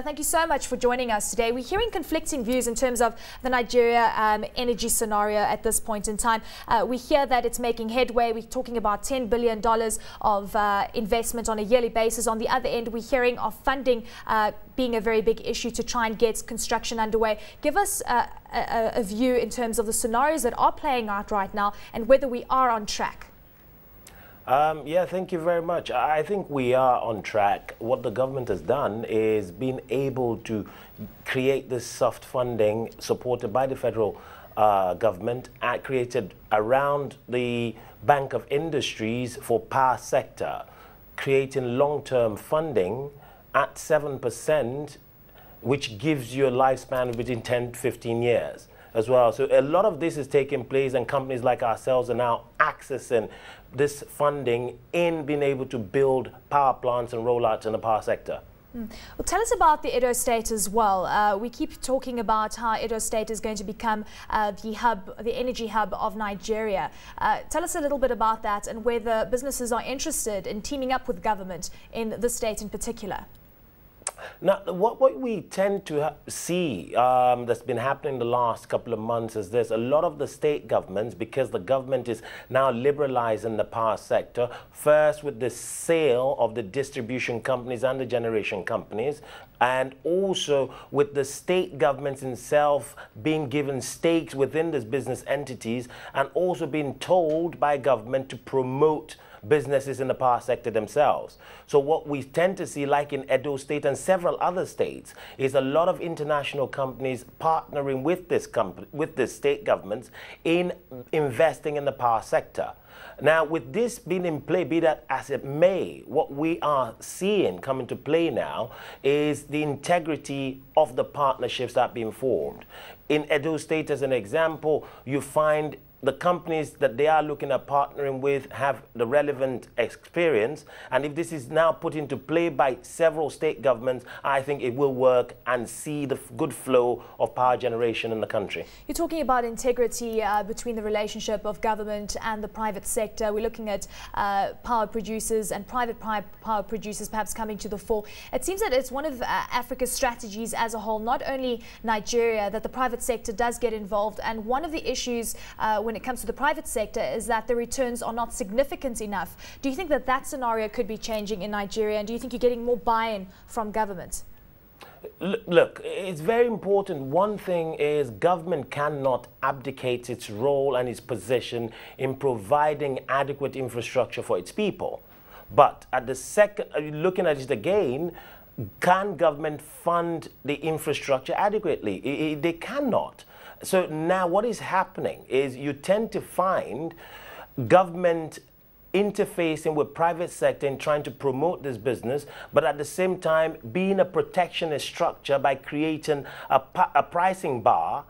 Thank you so much for joining us today. We're hearing conflicting views in terms of the Nigeria energy scenario at this point in time. We hear that it's making headway. We're talking about $10 billion of investment on a yearly basis. On the other end, we're hearing of funding being a very big issue to try and get construction underway. Give us a view in terms of the scenarios that are playing out right now and whether we are on track. Yeah, thank you very much. I think we are on track. What the government has done is been able to create this soft funding supported by the federal government created around the Bank of Industries for power sector, creating long-term funding at 7%, which gives you a lifespan between 10 to 15 years as well. So a lot of this is taking place, and companies like ourselves are now accessing this funding in being able to build power plants and rollouts in the power sector. Well, tell us about the Edo State as well. We keep talking about how Edo State is going to become the energy hub of Nigeria. Tell us a little bit about that and whether businesses are interested in teaming up with government in the state in particular. Now, what we tend to see that's been happening the last couple of months is this. A lot of the state governments, because the government is now liberalizing the power sector, first with the sale of the distribution companies and the generation companies, and also with the state governments themselves being given stakes within these business entities, and also being told by government to promote businesses in the power sector themselves. So what we tend to see, like in Edo State and several other states, is a lot of international companies partnering with this state governments in investing in the power sector. Now, with this being in play, be that as it may, what we are seeing come into play now is the integrity of the partnerships that are being formed. In Edo State, as an example, you find the companies that they are looking at partnering with have the relevant experience, and if this is now put into play by several state governments, I think it will work and see the good flow of power generation in the country. You're talking about integrity between the relationship of government and the private sector. We're looking at power producers and private power producers perhaps coming to the fore. It seems that it's one of Africa's strategies as a whole, not only Nigeria, that the private sector does get involved, and one of the issues when it comes to the private sector is that the returns are not significant enough. Do you think that that scenario could be changing in Nigeria, and do you think you're getting more buy-in from government? Look, it's very important. One thing is government cannot abdicate its role and its position in providing adequate infrastructure for its people. But at the second, looking at it again, can government fund the infrastructure adequately? They cannot. So now what is happening is you tend to find government interfacing with private sector and trying to promote this business, but at the same time being a protectionist structure by creating a pricing bar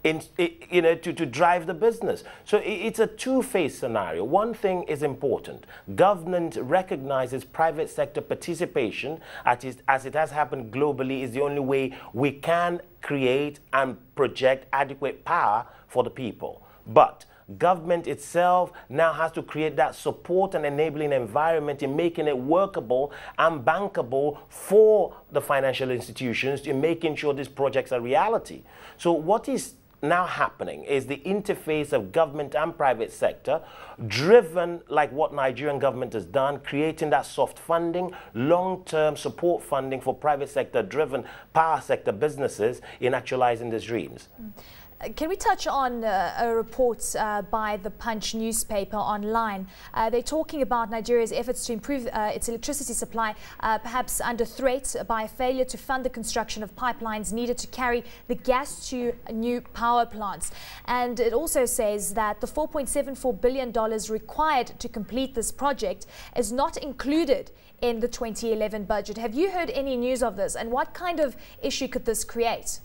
to drive the business. So it's a two-phase scenario. One thing is important. Government recognizes private sector participation, as it has happened globally, is the only way we can create and project adequate power for the people. But government itself now has to create that support and enabling environment in making it workable and bankable for the financial institutions in making sure these projects are reality. So what is now happening is the interface of government and private sector, driven like what Nigerian government has done, creating that soft funding, long-term support funding for private sector-driven power sector businesses in actualizing these dreams. Can we touch on a report by the Punch newspaper online? They're talking about Nigeria's efforts to improve its electricity supply, perhaps under threat by a failure to fund the construction of pipelines needed to carry the gas to new power plants. And it also says that the $4.74 billion required to complete this project is not included in the 2011 budget. Have you heard any news of this, and what kind of issue could this create?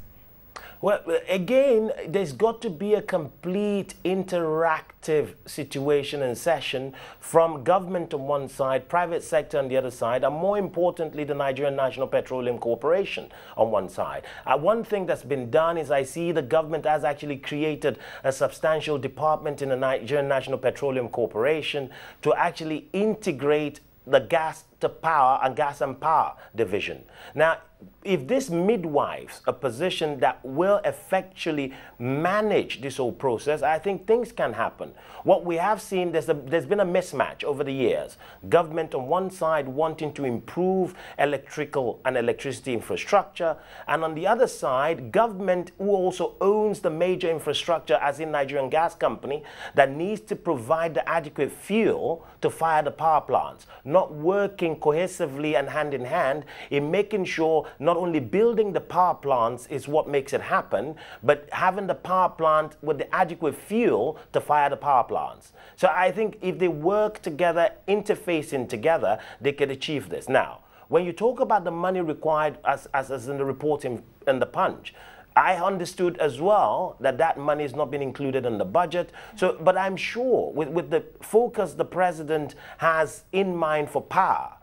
Well, again, there's got to be a complete interactive situation and session from government on one side, private sector on the other side, and more importantly, the Nigerian National Petroleum Corporation on one side. One thing that's been done is I see the government has actually created a substantial department in the Nigerian National Petroleum Corporation to actually integrate the gas to power and gas and power division. Now, if this midwives a position that will effectually manage this whole process, I think things can happen. What we have seen, there's been a mismatch over the years. Government on one side wanting to improve electrical and electricity infrastructure, and on the other side, government who also owns the major infrastructure, as in Nigerian Gas Company, that needs to provide the adequate fuel to fire the power plants, not working cohesively and hand in hand in making sure not only building the power plants is what makes it happen, but having the power plant with the adequate fuel to fire the power plants. So I think if they work together, interfacing together, they could achieve this. Now, when you talk about the money required, as in the report in the Punch, I understood as well that that money has not been included in the budget. So, but I'm sure with the focus the president has in mind for power,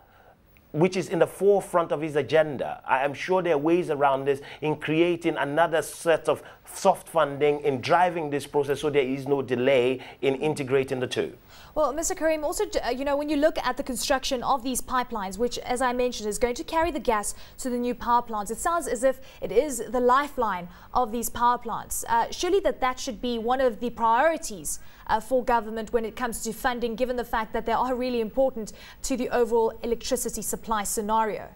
which is in the forefront of his agenda, I am sure there are ways around this in creating another set of soft funding in driving this process so there is no delay in integrating the two. Well, Mr. Karim, also, you know, when you look at the construction of these pipelines, which, as I mentioned, is going to carry the gas to the new power plants, it sounds as if it is the lifeline of these power plants. Surely that should be one of the priorities for government when it comes to funding, given the fact that they are really important to the overall electricity supply scenario.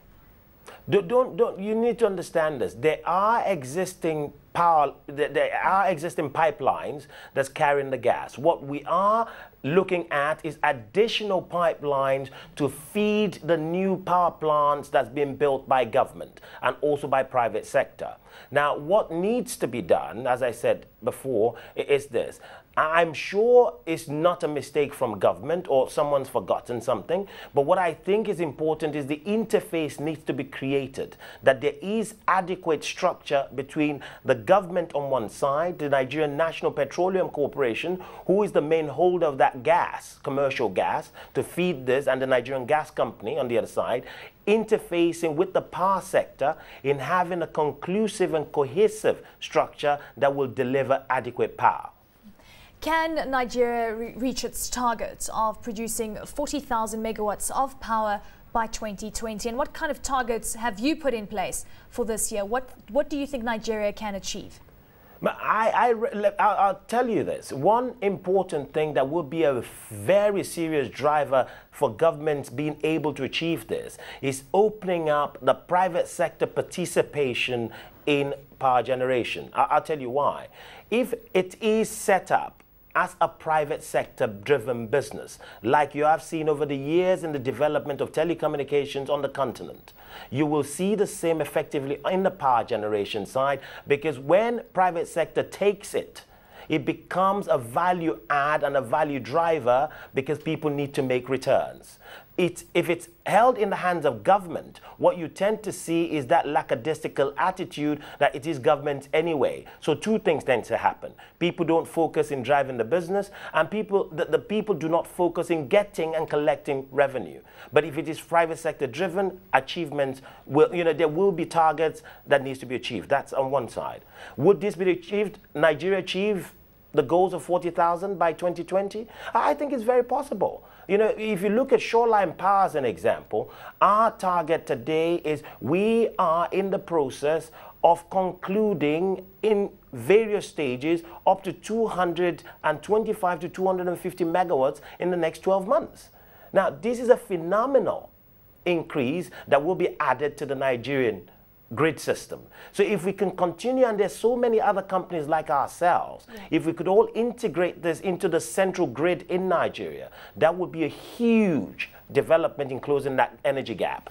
You need to understand this. There are existing pipelines that's carrying the gas. What we are looking at is additional pipelines to feed the new power plants that's being built by government and also by private sector. Now, what needs to be done, as I said before, is this. I'm sure it's not a mistake from government or someone's forgotten something, but what I think is important is the interface needs to be created, that there is adequate structure between the government on one side, the Nigerian National Petroleum Corporation, who is the main holder of that gas, commercial gas, to feed this, and the Nigerian Gas Company on the other side, interfacing with the power sector in having a conclusive and cohesive structure that will deliver adequate power. Can Nigeria reach its target of producing 40,000 megawatts of power by 2020? And what kind of targets have you put in place for this year? What do you think Nigeria can achieve? I'll tell you this. One important thing that will be a very serious driver for governments being able to achieve this is opening up the private sector participation in power generation. I'll tell you why. If it is set up as a private sector driven business, like you have seen over the years in the development of telecommunications on the continent, you will see the same effectively in the power generation side, because when private sector takes it, it becomes a value add and a value driver because people need to make returns. If it's held in the hands of government, what you tend to see is that lackadaisical attitude that it is government anyway. So two things tend to happen. People don't focus in driving the business, and the people do not focus in getting and collecting revenue. But if it is private sector driven, achievements will, there will be targets that needs to be achieved. That's on one side. Would this be achieved? Nigeria achieve the goals of 40,000 by 2020? I think it's very possible. If you look at Shoreline Power as an example, our target today is we are in the process of concluding in various stages up to 225 to 250 megawatts in the next 12 months. Now, this is a phenomenal increase that will be added to the Nigerian grid system. So if we can continue, and there's so many other companies like ourselves, if we could all integrate this into the central grid in Nigeria, that would be a huge development in closing that energy gap.